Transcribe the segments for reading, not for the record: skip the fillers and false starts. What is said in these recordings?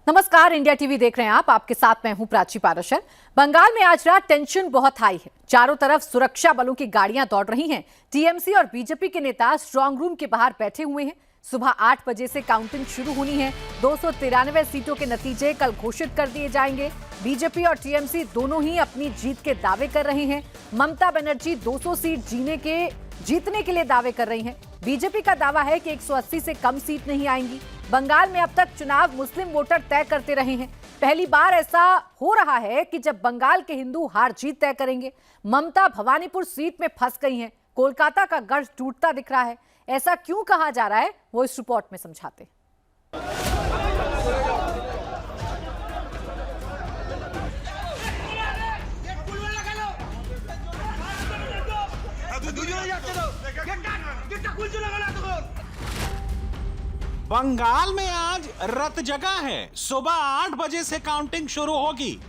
नमस्कार, India TV देख रहे हैं आप। आपके साथ मैं हूं प्राची पारशर। बंगाल में आज रात टेंशन बहुत हाई है। चारों तरफ सुरक्षा बलों की गाड़ियां दौड़ रही हैं। टीएमसी और बीजेपी के नेता स्ट्रांग रूम के बाहर बैठे हुए हैं। सुबह 8 बजे से काउंटिंग शुरू होनी है। 293 सीटों के नतीजे कल घोषित कर दिए जाएंगे। बीजेपी और टीएमसी दोनों ही अपनी जीत के दावे कर रहे हैं। ममता बनर्जी 200 सीट जीतने के लिए दावे कर रही हैं। बीजेपी का दावा है कि 180 से कम सीट नहीं आएंगी। बंगाल में अब तक चुनाव मुस्लिम वोटर तय करते रहे हैं। पहली बार ऐसा हो रहा है कि जब बंगाल के हिंदू हार जीत तय करेंगे। ममता भवानीपुर सीट में फंस गई हैं। कोलकाता का गढ़ टूटता दिख रहा है। ऐसा क्यों कहा जा रहा है, वो इस रिपोर्ट में समझाते हैं। बंगाल में आज रत जगा है। सुबह 8 बजे से काउंटिंग शुरू होगी।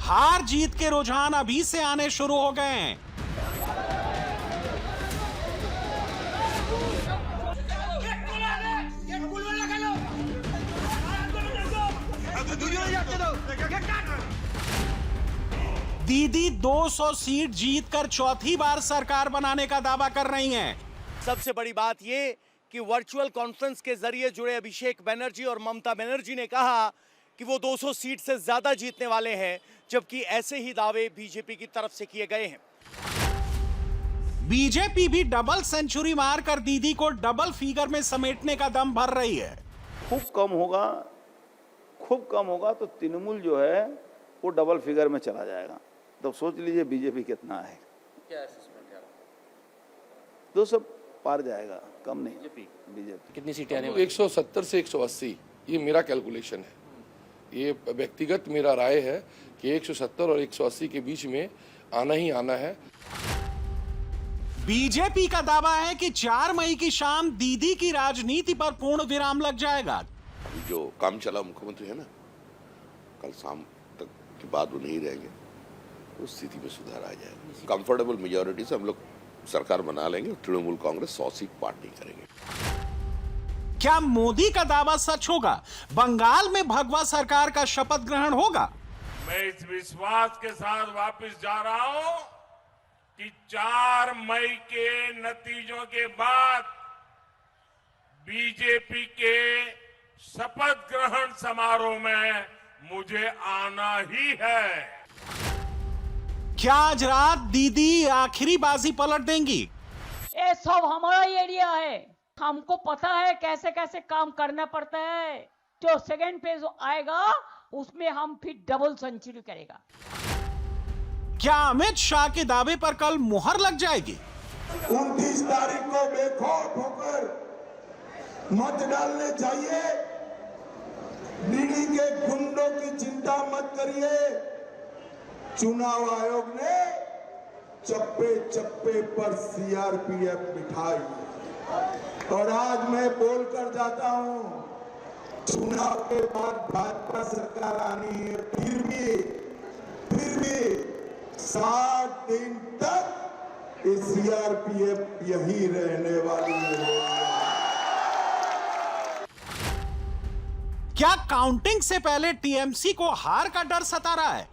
हार जीत के रुझान अभी से आने शुरू हो गए हैं। दीदी 200 सीट जीतकर चौथी बार सरकार बनाने का दावा कर रही हैं। सबसे बड़ी बात ये कि वर्चुअल कॉन्फ्रेंस के जरिए जुड़े अभिषेक बनर्जी और ममता बनर्जी ने कहा कि वो 200 सीट से ज्यादा जीतने वाले हैं, जबकि ऐसे ही दावे बीजेपी की तरफ से किए गए हैं। बीजेपी भी डबल सेंचुरी मारकर दीदी को डबल फिगर में समेटने का दम भर रही है। खूब कम होगा तो तृणमूल जो है वो डबल फिगर में चला जाएगा। तो सोच लीजिए बीजेपी कितना है। क्या असेसमेंट है? 200 पार जाएगा, कम नहीं। बीजेपी कितनी सीटें आने? 170 से 180, ये मेरा कैलकुलेशन है। ये व्यक्तिगत मेरा राय है कि 170 और 180 के बीच में आना ही आना है। बीजेपी का दावा है कि 4 मई की शाम दीदी की राजनीति पर पूर्ण विराम लग जाएगा। जो काम चला मुख्यमंत्री है ना, कल शाम तक के बाद वो नहीं रहेंगे, उस स्थिति में सुधार आ जाएगा। कंफर्टेबल मेजॉरिटी से हम लोग सरकार बना लेंगे। तृणमूल कांग्रेस 100 सीट पार नहीं करेंगे। क्या मोदी का दावा सच होगा? बंगाल में भगवा सरकार का शपथ ग्रहण होगा? मैं इस विश्वास के साथ वापस जा रहा हूं कि 4 मई के नतीजों के बाद बीजेपी के शपथ ग्रहण समारोह में मुझे आना ही है। क्या आज रात दीदी आखिरी बाजी पलट देंगी? ये सब हमारा एरिया है। हमको पता है कैसे कैसे काम करना पड़ता है। जो सेकेंड फेज आएगा उसमें हम फिर डबल सेंचुरी करेगा। क्या अमित शाह के दावे पर कल मुहर लग जाएगी? 29 तारीख को बेखौफ होकर मत डालने चाहिए। ईडी के गुंडों की चिंता मत करिए। चुनाव आयोग ने चप्पे चप्पे पर सीआरपीएफ बिठाई और आज मैं बोलकर जाता हूं, चुनाव के बाद भाजपा सरकार आनी है। फिर भी 60 दिन तक ये सीआरपीएफ यही रहने वाली है। क्या काउंटिंग से पहले टीएमसी को हार का डर सता रहा है?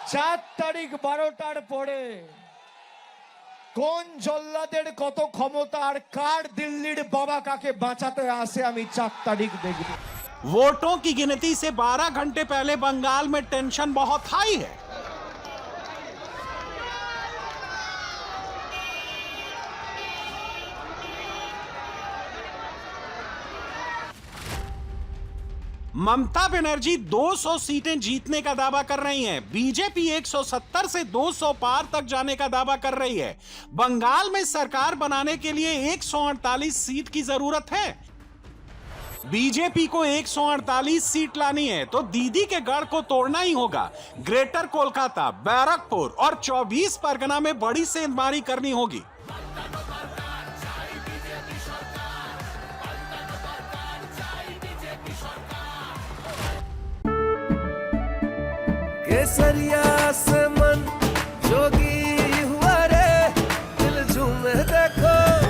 4 তারিখ 12টার পরে কোন জল্লাদের কত ক্ষমতা আর কার দিল্লির বাবা কাকে বাঁচাতে আসে আমি 4 তারিখ দেখব। वोटों की गिनती से 12 घंटे पहले बंगाल में टेंशन बहुत हाई है। ममता बनर्जी 200 सीटें जीतने का दावा कर रही हैं। बीजेपी 170 से 200 पार तक जाने का दावा कर रही है। बंगाल में सरकार बनाने के लिए 148 सीट की जरूरत है। बीजेपी को 148 सीट लानी है तो दीदी के गढ़ को तोड़ना ही होगा। ग्रेटर कोलकाता, बैरकपुर और 24 परगना में बड़ी सेंधमारी करनी होगी। केसरिया से मन जोगी हुआ रे, दिल झूमे देखो।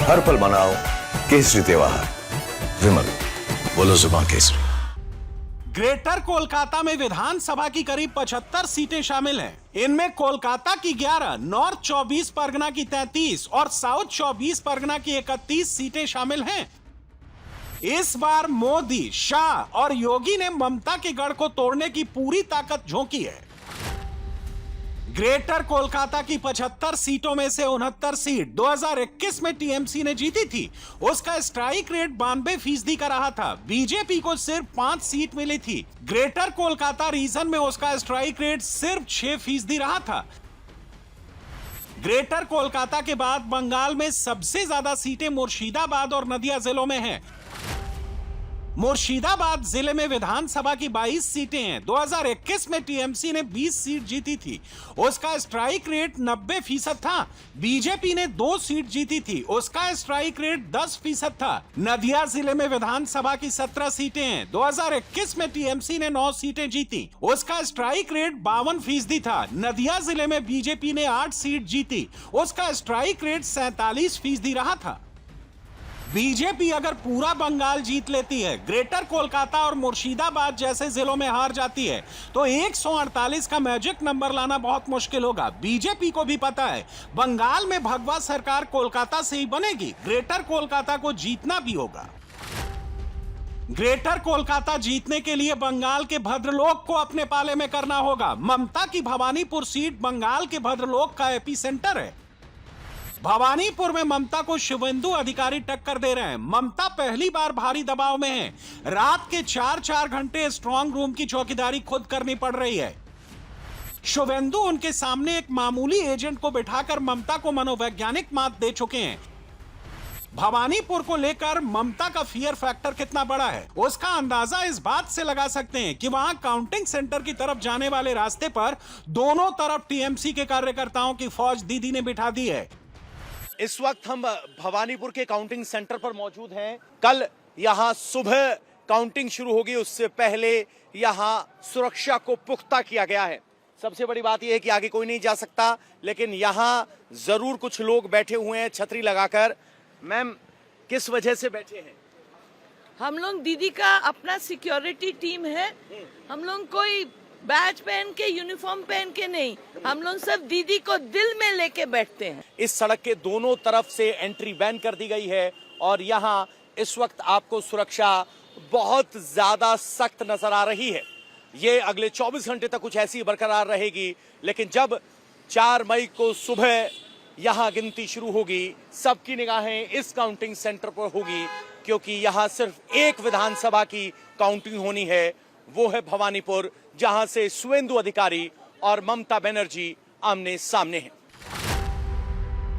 हर पल मनाओ केसरी त्योहार। विमल, बोलो जुबान केसरी। ग्रेटर कोलकाता में विधानसभा की करीब 75 सीटें शामिल हैं। इनमें कोलकाता की 11, नॉर्थ 24 परगना की 33 और साउथ 24 परगना की 31 सीटें शामिल हैं। इस बार मोदी, शाह और योगी ने ममता के गढ़ को तोड़ने की पूरी ताकत झोंकी है। ग्रेटर कोलकाता की 75 सीटों में से 69 सीट 2021 में टीएमसी ने जीती थी। उसका स्ट्राइक रेट 92% का रहा था। बीजेपी को सिर्फ 5 सीट मिली थी। ग्रेटर कोलकाता रीजन में उसका स्ट्राइक रेट सिर्फ 6% रहा था। ग्रेटर कोलकाता के बाद बंगाल में सबसे ज्यादा सीटें मुर्शिदाबाद और नदिया जिलों में हैं। मुर्शिदाबाद जिले में विधानसभा की 22 सीटें हैं। 2021 में टीएमसी ने 20 सीट जीती थी। उसका स्ट्राइक रेट 90% था। बीजेपी ने 2 सीट जीती थी। उसका स्ट्राइक रेट 10% था। नदिया जिले में विधानसभा की 17 सीटें हैं। 2021 में टीएमसी ने 9 सीटें जीती। उसका स्ट्राइक रेट 52% था। नदिया जिले में बीजेपी ने 8 सीट जीती। उसका स्ट्राइक रेट 47% रहा था। बीजेपी अगर पूरा बंगाल जीत लेती है, ग्रेटर कोलकाता और मुर्शिदाबाद जैसे जिलों में हार जाती है, तो 148 का मैजिक नंबर लाना बहुत मुश्किल होगा। बीजेपी को भी पता है बंगाल में भगवा सरकार कोलकाता से ही बनेगी। ग्रेटर कोलकाता को जीतना भी होगा। ग्रेटर कोलकाता जीतने के लिए बंगाल के भद्रलोक को अपने पाले में करना होगा। ममता की भवानीपुर सीट बंगाल के भद्रलोक का एपिसेंटर है। भवानीपुर में ममता को शुवेंदु अधिकारी टक्कर दे रहे हैं। ममता पहली बार भारी दबाव में है। रात के 4-4 घंटे स्ट्रांग रूम की चौकीदारी खुद करनी पड़ रही है। शुवेंदु उनके सामने एक मामूली एजेंट को बिठाकर ममता को मनोवैज्ञानिक मात दे चुके हैं। भवानीपुर को लेकर ममता का फियर फैक्टर कितना बड़ा है, उसका अंदाजा इस बात से लगा सकते हैं कि वहां काउंटिंग सेंटर की तरफ जाने वाले रास्ते पर दोनों तरफ टीएमसी के कार्यकर्ताओं की फौज दीदी ने बिठा दी है। इस वक्त हम भवानीपुर के काउंटिंग सेंटर पर मौजूद हैं। कल यहां सुबह काउंटिंग शुरू होगी, उससे पहले यहां सुरक्षा को पुख्ता किया गया है। सबसे बड़ी बात यह है कि आगे कोई नहीं जा सकता, लेकिन यहां जरूर कुछ लोग बैठे हुए हैं छतरी लगाकर। मैम, किस वजह से बैठे हैं? हम लोग दीदी का अपना सिक्योरिटी टीम है। हम लोग कोई बैच पहन के, यूनिफॉर्म पहन के नहीं, हम लोग सब दीदी को दिल में लेके बैठते हैं। इस सड़क के दोनों तरफ से एंट्री बैन कर दी गई है और यहाँ इस वक्त आपको सुरक्षा बहुत ज्यादा सख्त नजर आ रही है। ये अगले 24 घंटे तक कुछ ऐसी बरकरार रहेगी, लेकिन जब 4 मई को सुबह यहाँ गिनती शुरू होगी, सबकी निगाहें इस काउंटिंग सेंटर पर होगी, क्योंकि यहाँ सिर्फ एक विधानसभा की काउंटिंग होनी है। वो है भवानीपुर, जहां से शुवेंदु अधिकारी और ममता बनर्जी आमने सामने हैं।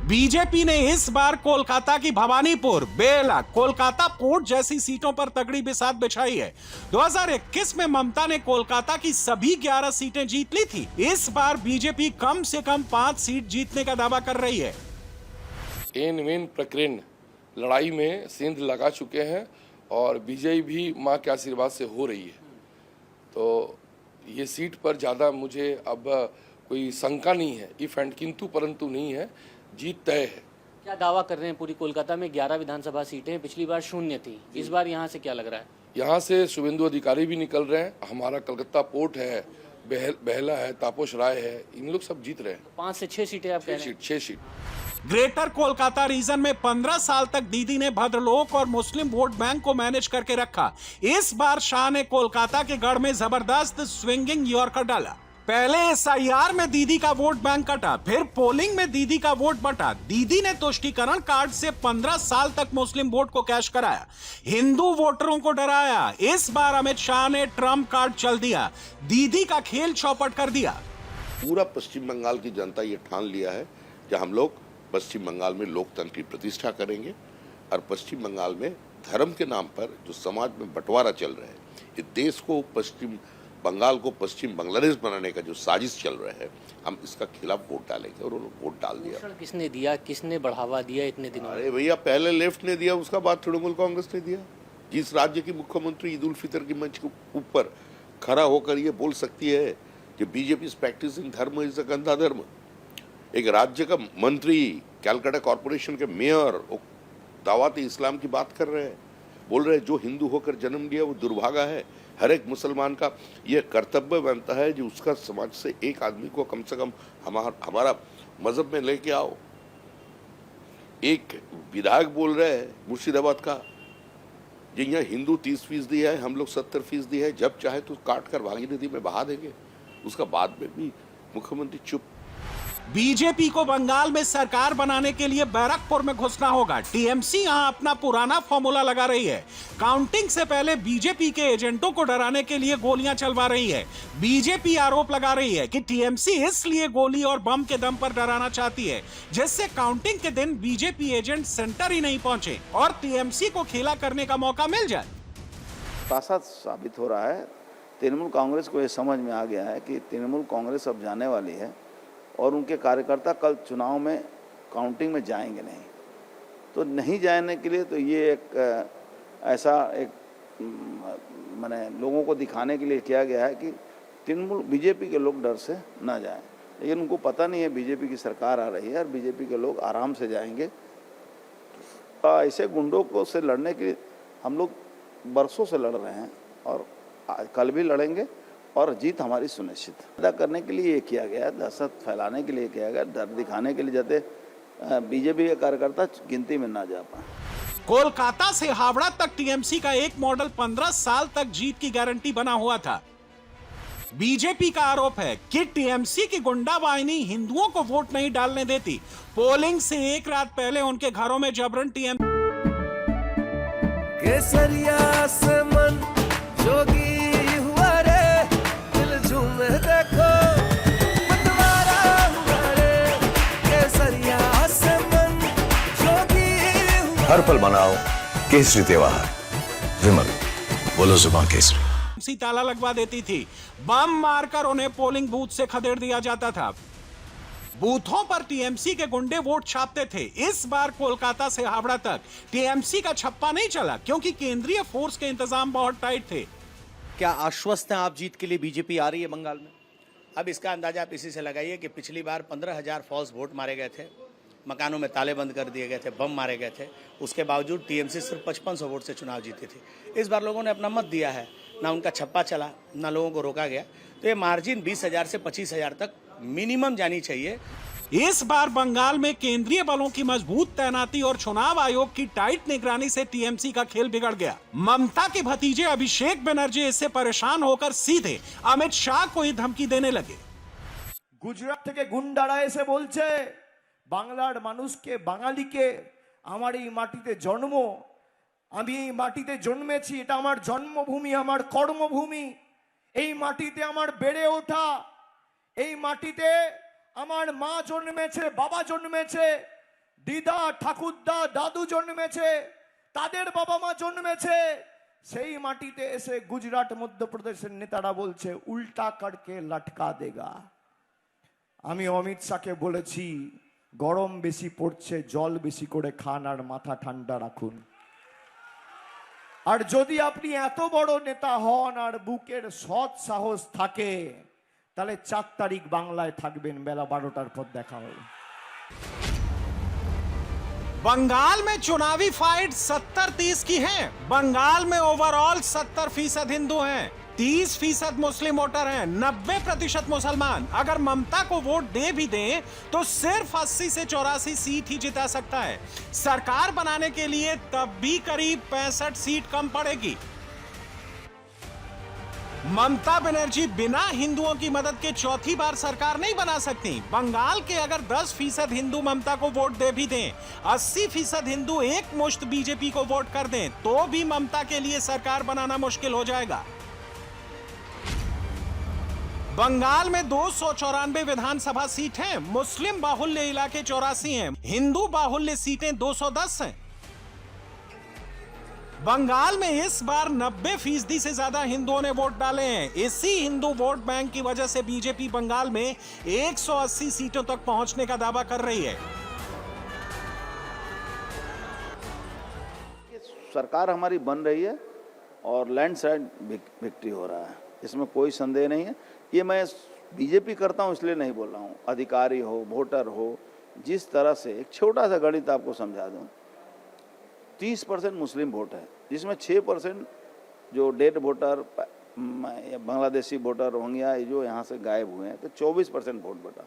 बीजेपी ने इस बार कोलकाता की भवानीपुर, बेला, कोलकाता पोर्ट जैसी सीटों पर तगड़ी बिसात बिछाई है। 2021 में ममता ने कोलकाता की सभी 11 सीटें जीत ली थी। इस बार बीजेपी कम से कम 5 सीट जीतने का दावा कर रही है। एन वेन प्रकीर्ण लड़ाई में सेंध लगा चुके हैं और विजय भी मां के आशीर्वाद से हो रही है। तो ये सीट पर ज़्यादा मुझे अब कोई शंका नहीं है। इफ एंड किंतु परंतु नहीं है, जीत तय है। क्या दावा कर रहे हैं? पूरी कोलकाता में 11 विधानसभा सीटें, पिछली बार 0 थी, इस बार यहाँ से क्या लग रहा है? यहाँ से शुवेंदु अधिकारी भी निकल रहे हैं। हमारा कलकत्ता पोर्ट है, बहला है, तापोश राय है, इन लोग सब जीत रहे हैं। 5 से 6 सीटें आप कह रहे हैं? 6 सीट। ग्रेटर कोलकाता रीजन में 15 साल तक दीदी ने भद्रलोक और मुस्लिम वोट बैंक को मैनेज करके रखा। इस बार शाह ने कोलकाता के गढ़ में जबरदस्त स्विंगिंग यॉर्कर डाला। पहले एसआईआर में दीदी का वोट बैंक कटा, फिर पोलिंग में दीदी का वोट बटा। दीदी ने तुष्टीकरण कार्ड से 15 साल तक मुस्लिम वोट को कैश कराया, हिंदू वोटरों को डराया। इस बार अमित शाह ने ट्रम्प कार्ड चल दिया, दीदी का खेल चौपट कर दिया। पूरा पश्चिम बंगाल की जनता ये ठान लिया है कि हम लोग पश्चिम बंगाल में लोकतंत्र की प्रतिष्ठा करेंगे और पश्चिम बंगाल में धर्म के नाम पर जो समाज में बंटवारा चल रहा है, ये देश को पश्चिम बंगाल को पश्चिम बांग्लादेश बनाने का जो साजिश चल रहा है, हम इसका खिलाफ वोट डालेंगे। और उन्होंने वोट डाल दिया। किसने दिया, किसने बढ़ावा दिया इतने दिनों? अरे भैया, पहले लेफ्ट ने दिया, उसका बाद तृणमूल कांग्रेस ने दिया। जिस राज्य की मुख्यमंत्री ईद उल फितर की मंच के ऊपर खड़ा होकर ये बोल सकती है कि बीजेपी इज प्रैक्टिसिंग धर्म इज अ गंदा धर्म, एक राज्य का मंत्री, कैलकाटा कॉर्पोरेशन के मेयर दावत इस्लाम की बात कर रहे हैं, बोल रहे हैं जो हिंदू होकर जन्म लिया वो दुर्भागा है। हर एक मुसलमान का यह कर्तव्य बनता है कि उसका समाज से एक आदमी को कम से कम हमारा मजहब में लेके आओ। एक विधायक बोल रहे हैं मुर्शिदाबाद का, जी यहाँ हिंदू 30% है, हम लोग 70% है, जब चाहे तो काट कर भागीरथी में बहा देंगे। उसका बाद में भी मुख्यमंत्री चुप। बीजेपी को बंगाल में सरकार बनाने के लिए बैरकपुर में घुसना होगा। टीएमसी यहां अपना पुराना फॉर्मूला लगा रही है। काउंटिंग से पहले बीजेपी के एजेंटों को डराने के लिए गोलियां चलवा रही है। बीजेपी आरोप लगा रही है कि टीएमसी इसलिए गोली और बम के दम पर डराना चाहती है, जिससे काउंटिंग के दिन बीजेपी एजेंट सेंटर ही नहीं पहुंचे और टीएमसी को खेला करने का मौका मिल जाए। साथ साबित हो रहा है, तृणमूल कांग्रेस को यह समझ में आ गया है कि तृणमूल कांग्रेस अब जाने वाली है और उनके कार्यकर्ता कल चुनाव में काउंटिंग में जाएंगे नहीं। तो नहीं जाने के लिए तो ये एक ऐसा एक माने लोगों को दिखाने के लिए किया गया है कि तृणमूल बीजेपी के लोग डर से ना जाएं। लेकिन उनको पता नहीं है बीजेपी की सरकार आ रही है और बीजेपी के लोग आराम से जाएंगे। ऐसे गुंडों को से लड़ने के लिए हम लोग बरसों से लड़ रहे हैं और कल भी लड़ेंगे और जीत हमारी सुनिश्चित पैदा करने के लिए ये किया गया, दहशत फैलाने के लिए किया गया, डर दिखाने के लिए, जाते बीजेपी के कार्यकर्ता गिनती में ना जा पाए। कोलकाता से हावड़ा तक टीएमसी का एक मॉडल 15 साल तक जीत की गारंटी बना हुआ था। बीजेपी का आरोप है कि टीएमसी की गुंडा वाहिनी हिंदुओं को वोट नहीं डालने देती। पोलिंग से एक रात पहले उनके घरों में जबरन टीएमसी केसरिया से मन जोगी देखो मतवारा हुआ केसरिया से मन जोगी हर पल मनाओ केसरी त्योहार। विमल, बोलो जुबान केसरी। ताला लगवा देती थी, बम मारकर उन्हें पोलिंग बूथ से खदेड़ दिया जाता था। बूथों पर टीएमसी के गुंडे वोट छापते थे। इस बार कोलकाता से हावड़ा तक टीएमसी का छप्पा नहीं चला क्योंकि केंद्रीय फोर्स के इंतजाम बहुत टाइट थे। क्या आश्वस्त हैं आप जीत के लिए? बीजेपी आ रही है बंगाल में? अब इसका अंदाजा आप इसी से लगाइए कि पिछली बार 15,000 फॉल्स वोट मारे गए थे, मकानों में ताले बंद कर दिए गए थे, बम मारे गए थे। उसके बावजूद टीएमसी सिर्फ 5500 वोट से चुनाव जीती थी। इस बार लोगों ने अपना मत दिया है, ना उनका छप्पा चला, ना लोगों को रोका गया। तो ये मार्जिन 20,000 से 25,000 तक मिनिमम जानी चाहिए। इस बार बंगाल में केंद्रीय बलों की मजबूत तैनाती और चुनाव आयोग की टाइट निगरानी से टीएमसी का खेल बिगड़ गया। ममता के भतीजे अभिषेक बनर्जी इससे परेशान होकर सीधे अमित शाह को ही धमकी देने लगे। गुजरात থেকে গুন্ডারা এসে বলছে বাংলার মানুষকে, বাঙালিকে আমার এই মাটিতে জন্ম, আমি এই মাটিতে জন্মেছি, এটা আমার জন্মভূমি, আমার কর্মভূমি, এই মাটিতে আমার বেড়ে ওঠা, এই মাটিতে আমার মা জন্মেছে, বাবা জন্মেছে, দিদা ঠাকুরদা দাদু জন্মেছে, তাদের বাবা মা জন্মেছে। সেই মাটিতে এসে গুজরাট মধ্যপ্রদেশের নেতারা বলছে উল্টা করকে লটকা দেগা। আমি অমিত শাহকে বলেছি গরম বেশি পড়ছে, জল বেশি করে খান আর মাথা ঠান্ডা রাখুন। আর যদি আপনি এত বড় নেতা হন আর বুকের সৎ সাহস থাকে তাহলে 4 তারিখ বাংলায় থাকবেন, বেলা 12টার পর দেখা হবে। बंगाल में चुनावी फाइट 70-30 की है। बंगाल में ओवरऑल 70% हिंदू हैं, 30% मुस्लिम वोटर हैं, 90% मुसलमान। अगर ममता को वोट दे भी दें तो सिर्फ 80 से 84 सीट ही जिता सकता है। सरकार बनाने के लिए तब भी करीब 65 सीट कम पड़ेगी। ममता बनर्जी बिना हिंदुओं की मदद के चौथी बार सरकार नहीं बना सकती। बंगाल के अगर 10% हिंदू ममता को वोट दे भी दें, 80% हिंदू एक मुश्त बीजेपी को वोट कर दें, तो भी ममता के लिए सरकार बनाना मुश्किल हो जाएगा। बंगाल में 294 विधानसभा सीट हैं। मुस्लिम बाहुल्य इलाके 84 हैं, हिंदू बाहुल्य सीटें 210 हैं। बंगाल में इस बार 90% से ज्यादा हिंदुओं ने वोट डाले हैं। इसी हिंदू वोट बैंक की वजह से बीजेपी बंगाल में 180 सीटों तक पहुंचने का दावा कर रही है। सरकार हमारी बन रही है और लैंडस्लाइड विक्ट्री हो रहा है, इसमें कोई संदेह नहीं है। ये मैं बीजेपी करता हूं इसलिए नहीं बोल रहा हूं, अधिकारी हो, वोटर हो, जिस तरह से एक छोटा सा गणित आपको समझा दूं। 30% मुस्लिम वोट है, जिसमें 6% जो dead voter Bangladeshi voter Rohingya जो यहाँ से गायब हुए हैं, तो 24% वोट बटा।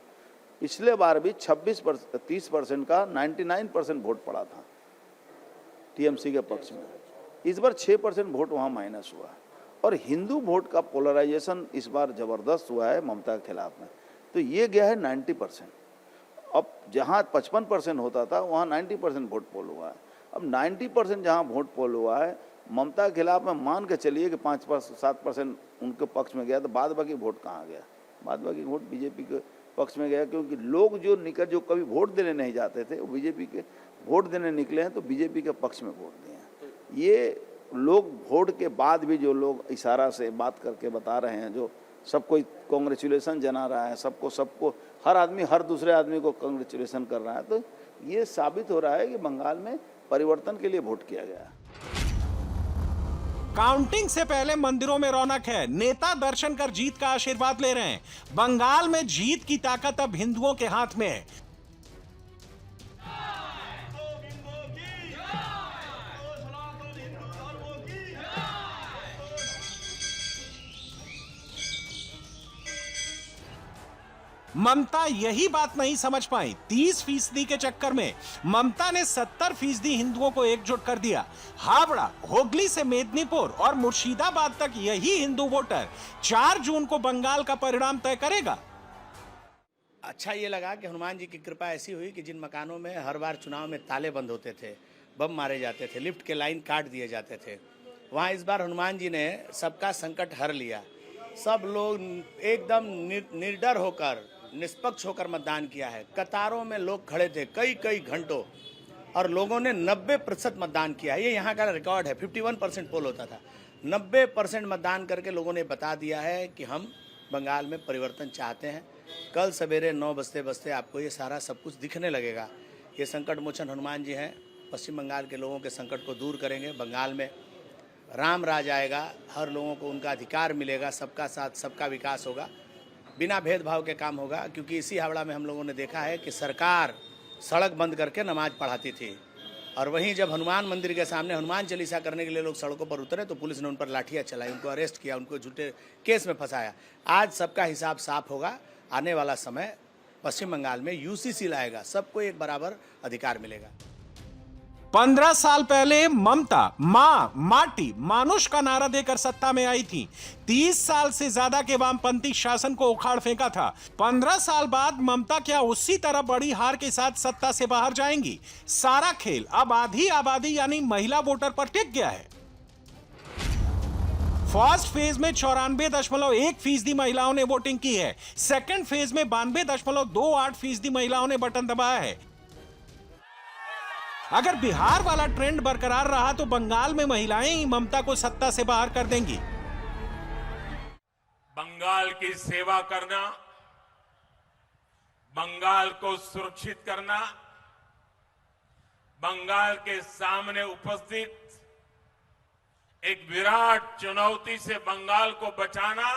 पिछले बार भी 30% का 99% वोट पड़ा था टीएमसी के पक्ष में। इस बार 6% वोट वहाँ माइनस हुआ है और हिंदू वोट का पोलराइजेशन इस बार ज़बरदस्त हुआ है ममता के खिलाफ में, तो ये गया है 90%। अब जहाँ 55% होता था वहाँ 90% वोट पोल हुआ है। अब 90% जहाँ वोट पोल हुआ है ममता के खिलाफ में, मान के चलिए कि 5-7% उनके पक्ष में गया, तो बाद बाकी वोट कहाँ गया? बाद बाकी वोट बीजेपी के पक्ष में गया, क्योंकि लोग जो कभी वोट देने नहीं जाते थे वो बीजेपी के वोट देने निकले हैं, तो बीजेपी के पक्ष में वोट दिए हैं। ये लोग वोट के बाद भी जो लोग इशारा से बात करके बता रहे हैं, जो सबको कांग्रेचुलेसन जना रहा है, सबको हर आदमी हर दूसरे आदमी को कांग्रेचुलेसन कर रहा है, तो ये साबित हो रहा है कि बंगाल में परिवर्तन के लिए वोट किया गया। काउंटिंग से पहले मंदिरों में रौनक है, नेता दर्शन कर जीत का आशीर्वाद ले रहे हैं। बंगाल में जीत की ताकत अब हिंदुओं के हाथ में है। ममता यही बात नहीं समझ पाई। 30% के चक्कर में ममता ने 70% हिंदुओं को एकजुट कर दिया। हावड़ा, हुगली से मेदिनीपुर और मुर्शिदाबाद तक यही हिंदू वोटर 4 जून को बंगाल का परिणाम तय करेगा। अच्छा ये लगा कि हनुमान जी की कृपा ऐसी हुई कि जिन मकानों में हर बार चुनाव में ताले बंद होते थे, बम मारे जाते थे, लिफ्ट के लाइन काट दिए जाते थे, वहाँ इस बार हनुमान जी ने सबका संकट हर लिया। सब लोग एकदम निडर होकर, निष्पक्ष होकर मतदान किया है। कतारों में लोग खड़े थे कई घंटों और लोगों ने 90% मतदान किया है। ये यहाँ का रिकॉर्ड है। 51% पोल होता था, 90% मतदान करके लोगों ने बता दिया है कि हम बंगाल में परिवर्तन चाहते हैं। कल सवेरे 9 बजते आपको ये सारा सब कुछ दिखने लगेगा। ये संकट मोचन हनुमान जी हैं, पश्चिम बंगाल के लोगों के संकट को दूर करेंगे। बंगाल में राम राज आएगा, हर लोगों को उनका अधिकार मिलेगा, सबका साथ सबका विकास होगा, बिना भेदभाव के काम होगा। क्योंकि इसी हावड़ा में हम लोगों ने देखा है कि सरकार सड़क बंद करके नमाज पढ़ाती थी और वहीं जब हनुमान मंदिर के सामने हनुमान चालीसा करने के लिए लोग सड़कों पर उतरे तो पुलिस ने उन पर लाठियाँ चलाई, उनको अरेस्ट किया, उनको झूठे केस में फंसाया। आज सबका हिसाब साफ होगा। आने वाला समय पश्चिम बंगाल में यूसीसी लाएगा, सबको एक बराबर अधिकार मिलेगा। 15 साल पहले ममता मां माटी मानुष का नारा देकर सत्ता में आई थी। 30 साल से ज्यादा के वामपंथी शासन को उखाड़ फेंका था। 15 साल बाद ममता क्या उसी तरह बड़ी हार के साथ सत्ता से बाहर जाएंगी? सारा खेल अब आधी आबादी यानी महिला वोटर पर टिक गया है। फर्स्ट फेज में 94.1% महिलाओं ने वोटिंग की है। सेकंड फेज में 92.28% महिलाओं ने बटन दबाया है। अगर बिहार वाला ट्रेंड बरकरार रहा तो बंगाल में महिलाएं ही ममता को सत्ता से बाहर कर देंगी। बंगाल की सेवा करना, बंगाल को सुरक्षित करना, बंगाल के सामने उपस्थित एक विराट चुनौती से बंगाल को बचाना,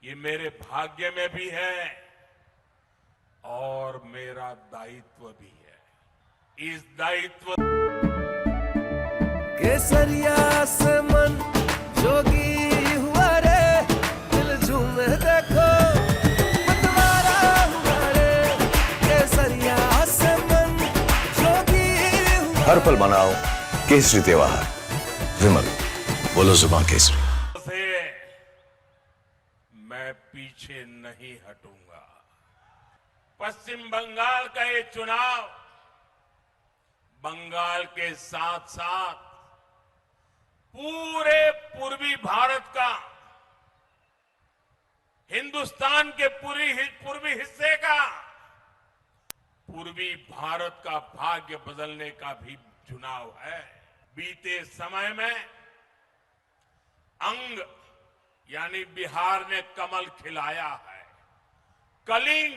ये मेरे भाग्य में भी है और मेरा दायित्व भी है। इस दायित्व केसरिया से मन जोगी हुआ रे, दिल झूमे देखो मतवारा हुआ रे। केसरिया से मन जोगी हुआ। हर पल मनाओ केसरी त्योहार। विमल, बोलो जुबान केसरी। से मैं पीछे नहीं हटूंगा। पश्चिम बंगाल का ये चुनाव बंगाल के साथ साथ पूरे पूर्वी भारत का, हिंदुस्तान के पूर्वी हिस्से का, पूर्वी भारत का भाग्य बदलने का भी चुनाव है। बीते समय में अंग यानी बिहार ने कमल खिलाया है, कलिंग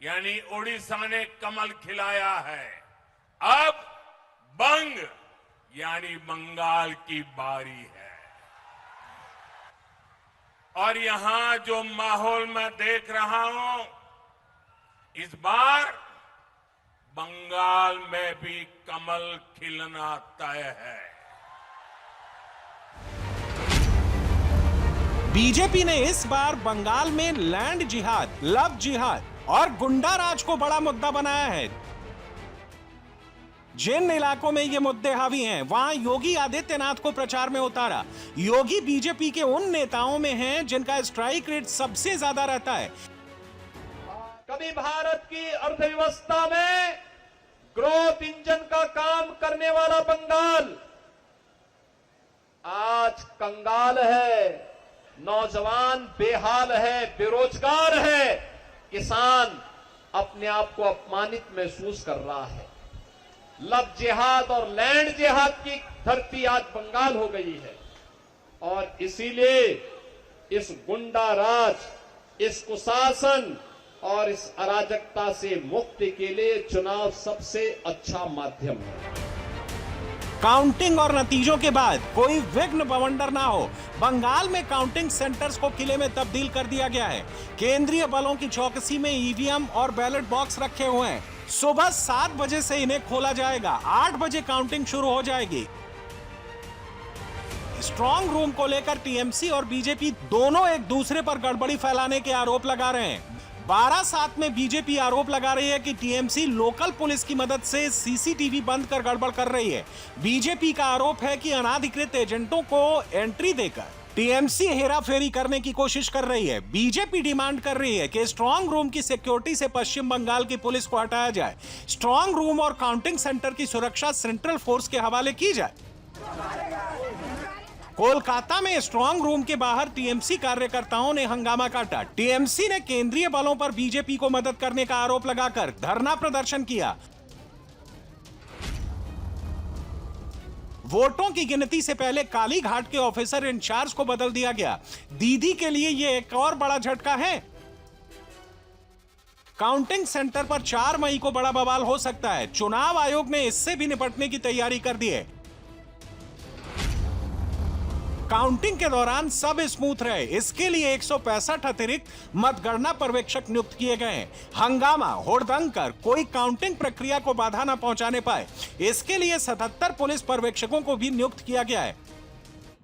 यानी ओडिशा ने कमल खिलाया है, अब बंग यानी बंगाल की बारी है। और यहां जो माहौल मैं देख रहा हूं, इस बार बंगाल में भी कमल खिलना तय है। बीजेपी ने इस बार बंगाल में लैंड जिहाद, लव जिहाद और गुंडा राज को बड़ा मुद्दा बनाया है। जिन इलाकों में ये मुद्दे हावी हैं, वहां योगी आदित्यनाथ को प्रचार में उतारा। योगी बीजेपी के उन नेताओं में हैं जिनका स्ट्राइक रेट सबसे ज्यादा रहता है। कभी भारत की अर्थव्यवस्था में ग्रोथ इंजन का काम करने वाला बंगाल आज कंगाल है, नौजवान बेहाल है, बेरोजगार है, किसान अपने आप को अपमानित महसूस कर रहा है। लव जिहाद और लैंड जिहाद की धरती आज बंगाल हो गई है और इसीलिए इस गुंडा राज, इस कुशासन और इस अराजकता से मुक्ति के लिए चुनाव सबसे अच्छा माध्यम है। काउंटिंग और नतीजों के बाद कोई विघ्न बवंडर ना हो, बंगाल में काउंटिंग सेंटर्स को किले में तब्दील कर दिया गया है। केंद्रीय बलों की चौकसी में ईवीएम और बैलेट बॉक्स रखे हुए हैं। सुबह 7 बजे से इन्हें खोला जाएगा, 8 बजे काउंटिंग शुरू हो जाएगी। स्ट्रॉन्ग रूम को लेकर टीएमसी और बीजेपी दोनों एक दूसरे पर गड़बड़ी फैलाने के आरोप लगा रहे हैं। 12/7 में बीजेपी आरोप लगा रही है कि टीएमसी लोकल पुलिस की मदद से सीसीटीवी बंद कर गड़बड़ कर रही है। बीजेपी का आरोप है कि अनाधिकृत एजेंटों को एंट्री देकर टीएमसी हेराफेरी करने की कोशिश कर रही है। बीजेपी डिमांड कर रही है कि स्ट्रॉन्ग रूम की सिक्योरिटी से पश्चिम बंगाल की पुलिस को हटाया जाए। स्ट्रॉन्ग रूम और काउंटिंग सेंटर की सुरक्षा सेंट्रल फोर्स के हवाले की जाए। कोलकाता में स्ट्रॉन्ग रूम के बाहर टीएमसी कार्यकर्ताओं ने हंगामा काटा। टीएमसी ने केंद्रीय बलों पर बीजेपी को मदद करने का आरोप लगाकर धरना प्रदर्शन किया। वोटों की गिनती से पहले कालीघाट के ऑफिसर इंचार्ज को बदल दिया गया। दीदी के लिए यह एक और बड़ा झटका है। काउंटिंग सेंटर पर 4 मई को बड़ा बवाल हो सकता है। चुनाव आयोग ने इससे भी निपटने की तैयारी कर दी है। काउंटिंग के दौरान सब स्मूथ रहे, इसके लिए 165 अतिरिक्त मतगणना पर्यवेक्षक नियुक्त किए गए हैं। हंगामा, हुड़दंग कर कोई काउंटिंग प्रक्रिया को बाधा न पहुंचाने पाए, इसके लिए 77 पुलिस पर्यवेक्षकों को भी नियुक्त किया गया है।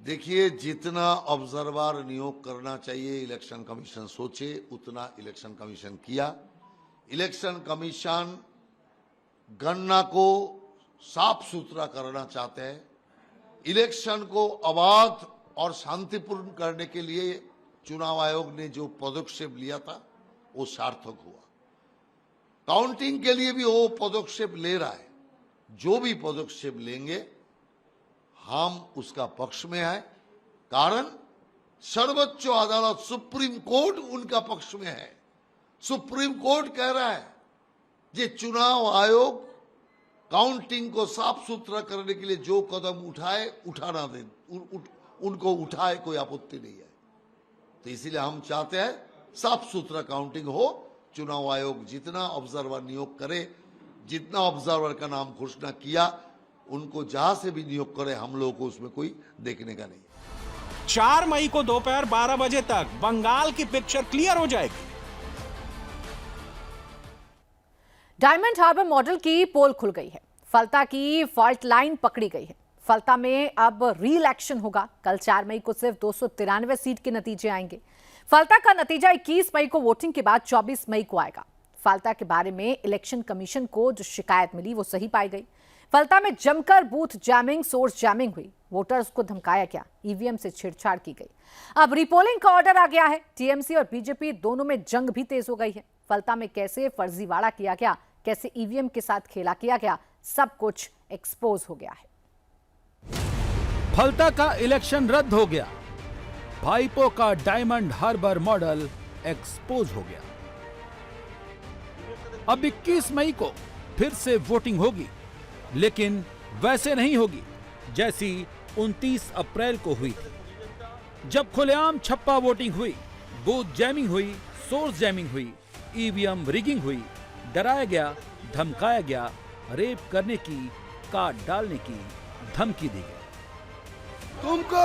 देखिए, जितना ऑब्जर्वर नियोग करना चाहिए इलेक्शन कमीशन सोचे, उतना इलेक्शन कमीशन किया। इलेक्शन कमीशन गणना को साफ सुथरा करना चाहते हैं। इलेक्शन को अबाध और शांतिपूर्ण करने के लिए चुनाव आयोग ने जो पदक्षेप लिया था वो सार्थक हुआ। काउंटिंग के लिए भी वो पदक्षेप ले रहा है। जो भी पदक्षेप लेंगे हम उसका पक्ष में है, कारण सर्वोच्च अदालत सुप्रीम कोर्ट उनका पक्ष में है। सुप्रीम कोर्ट कह रहा है कि चुनाव आयोग काउंटिंग को साफ सुथरा करने के लिए जो कदम उठाए उठाना दे, उनको उठाए, कोई आपत्ति नहीं है। तो इसीलिए हम चाहते हैं साफ सुथरा काउंटिंग हो। चुनाव आयोग जितना ऑब्जर्वर नियोग करे, जितना ऑब्जर्वर का नाम घोषणा किया, उनको जहां से भी नियोग करे, हम लोगों को उसमें कोई देखने का नहीं। 4 मई को दोपहर 12 बजे तक बंगाल की पिक्चर क्लियर हो जाएगी। डायमंड हार्बर मॉडल की पोल खुल गई है। फलता की फॉल्ट लाइन पकड़ी गई है। फलता में अब री इलेक्शन होगा। कल 4 मई को सिर्फ 293 सीट के नतीजे आएंगे। फलता का नतीजा 21 मई को वोटिंग के बाद 24 मई को आएगा। फलता के बारे में इलेक्शन कमीशन को जो शिकायत मिली वो सही पाई गई। फलता में जमकर बूथ जैमिंग, सोर्स जैमिंग हुई। वोटर्स को धमकाया गया, ईवीएम से छेड़छाड़ की गई। अब रिपोलिंग का ऑर्डर आ गया है। टीएमसी और बीजेपी दोनों में जंग भी तेज हो गई है। फलता में कैसे फर्जीवाड़ा किया गया, कैसे ईवीएम के साथ खेला किया गया, सब कुछ एक्सपोज हो गया है। फलता का इलेक्शन रद्द हो गया। भाईपो का डायमंड हार्बर मॉडल एक्सपोज हो गया। अब 21 मई को फिर से वोटिंग होगी, लेकिन वैसे नहीं होगी जैसी 29 अप्रैल को हुई थी, जब खुलेआम छप्पा वोटिंग हुई, बूथ जैमिंग हुई, सोर्स जैमिंग हुई, ईवीएम रिगिंग हुई, डराया गया, धमकाया गया, रेप करने की, काट डालने की धमकी दी गई। तुमको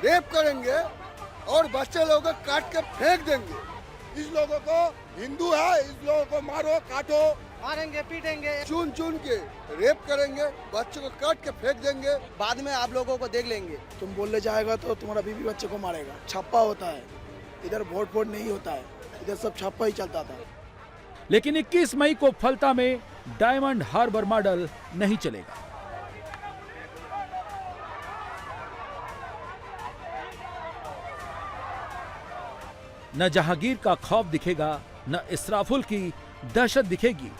रेप करेंगे और बच्चे लोगों को काट के फेंक देंगे। इस लोगों को हिंदू है, इस लोगों को मारो, काटो, मारेंगे, पीटेंगे, चुन चुन के रेप करेंगे, बच्चों को काट के फेंक देंगे, बाद में आप लोगों को देख लेंगे। तुम बोलने जाएगा तो तुम्हारा बीवी बच्चे को मारेगा। छापा होता है, इधर वोट नहीं होता है, इधर सब छापा ही चलता था। लेकिन 21 मई को फलता में डायमंड हार्बर मॉडल नहीं चलेगा। न जहांगीर का खौफ दिखेगा, न इसराफुल की दहशत दिखेगी।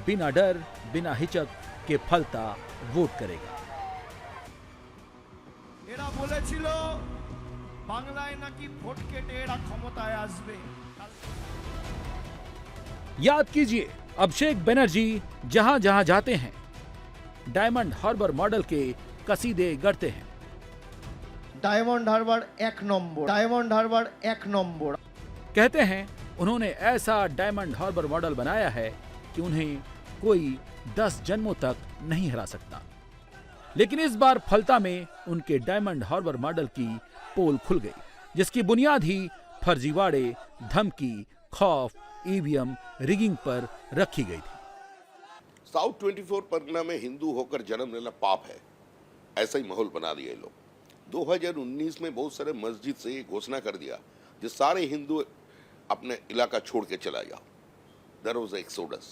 बिना डर, बिना हिचक के फलता वोट करेगा। এরা বলেছিল বাংলায় নাকি ভোট কেটে এরা ক্ষমতায় আসবে। याद कीजिए, अभिषेक बनर्जी जहां जहां जाते हैं डायमंड हार्बर मॉडल के कसीदे गढ़ते हैं। Diamond Harbour 1 number, Diamond Harbour 1 number. कहते हैं उन्होंने ऐसा डायमंड हार्बर मॉडल बनाया है कि उन्हें कोई 10 जन्मों तक नहीं हरा सकता। लेकिन इस बार फलता में उनके डायमंड हार्बर मॉडल की पोल खुल गई, जिसकी बुनियाद ही फर्जीवाड़े, धमकी, खौफ, ईवीएम रिगिंग पर रखी गई थी। साउथ 24 परगना में हिंदू होकर जन्म लेना पाप है, ऐसा ही माहौल बना दिया ये लोग। 2019 में बहुत सारे मस्जिद से ये घोषणा कर दिया जो सारे हिंदू अपने इलाका छोड़ के चला जाओ। देयर वाज एक्सोडस,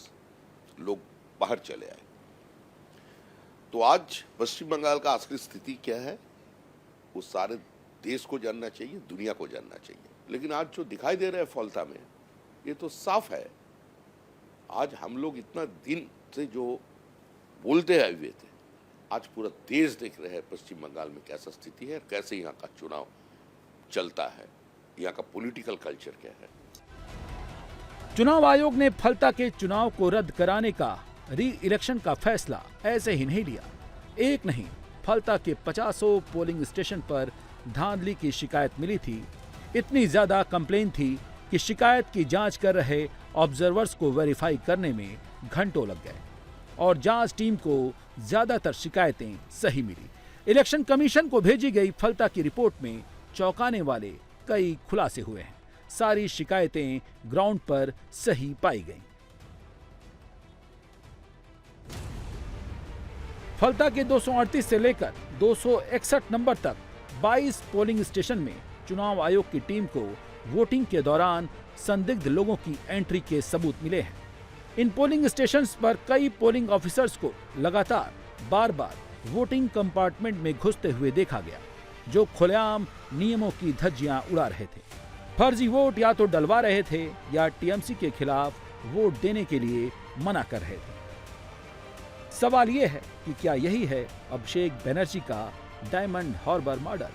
लोग बाहर चले आए। तो आज पश्चिम बंगाल का असली स्थिति क्या है वो सारे देश को जानना चाहिए, दुनिया को जानना चाहिए। लेकिन आज जो दिखाई दे रहा है फलता में, ये तो साफ है। आज हम लोग इतना दिन से जो बोलते आए हुए थे, आज पूरा देश देख रहे हैं पश्चिम बंगाल में कैसा स्थिति है, कैसे यहाँ का चुनाव चलता है, यहाँ का पॉलिटिकल कल्चर क्या है। चुनाव आयोग ने फलता के चुनाव को रद्द कराने का री इलेक्शन का फैसला ऐसे ही नहीं लिया। एक नहीं, फलता के 50 पोलिंग स्टेशन पर धांधली की शिकायत मिली थी। इतनी ज्यादा कंप्लेन थी कि शिकायत की जांच कर रहे ऑब्जर्वर्स को वेरीफाई करने में घंटों लग गए और जांच टीम को ज्यादातर शिकायतें सही मिली। इलेक्शन कमीशन को भेजी गई फलता की रिपोर्ट में चौंकाने वाले कई खुलासे हुए हैं। सारी शिकायतें ग्राउंड पर सही पाई गईं। फलता के 238 से लेकर 261 नंबर तक 22 पोलिंग स्टेशन में चुनाव आयोग की टीम को वोटिंग के दौरान संदिग्ध लोगों की एंट्री के सबूत मिले हैं। इन पोलिंग स्टेशंस पर कई पोलिंग ऑफिसर्स को लगातार बार बार वोटिंग कंपार्टमेंट में घुसते हुए देखा गया, जो खुलेआम नियमों की धज्जियां उड़ा रहे थे। फर्जी वोट या तो डलवा रहे थे या टीएमसी के खिलाफ वोट देने के लिए मना कर रहे थे। सवाल यह है कि क्या यही है अभिषेक बनर्जी का डायमंड हार्बर मॉडल?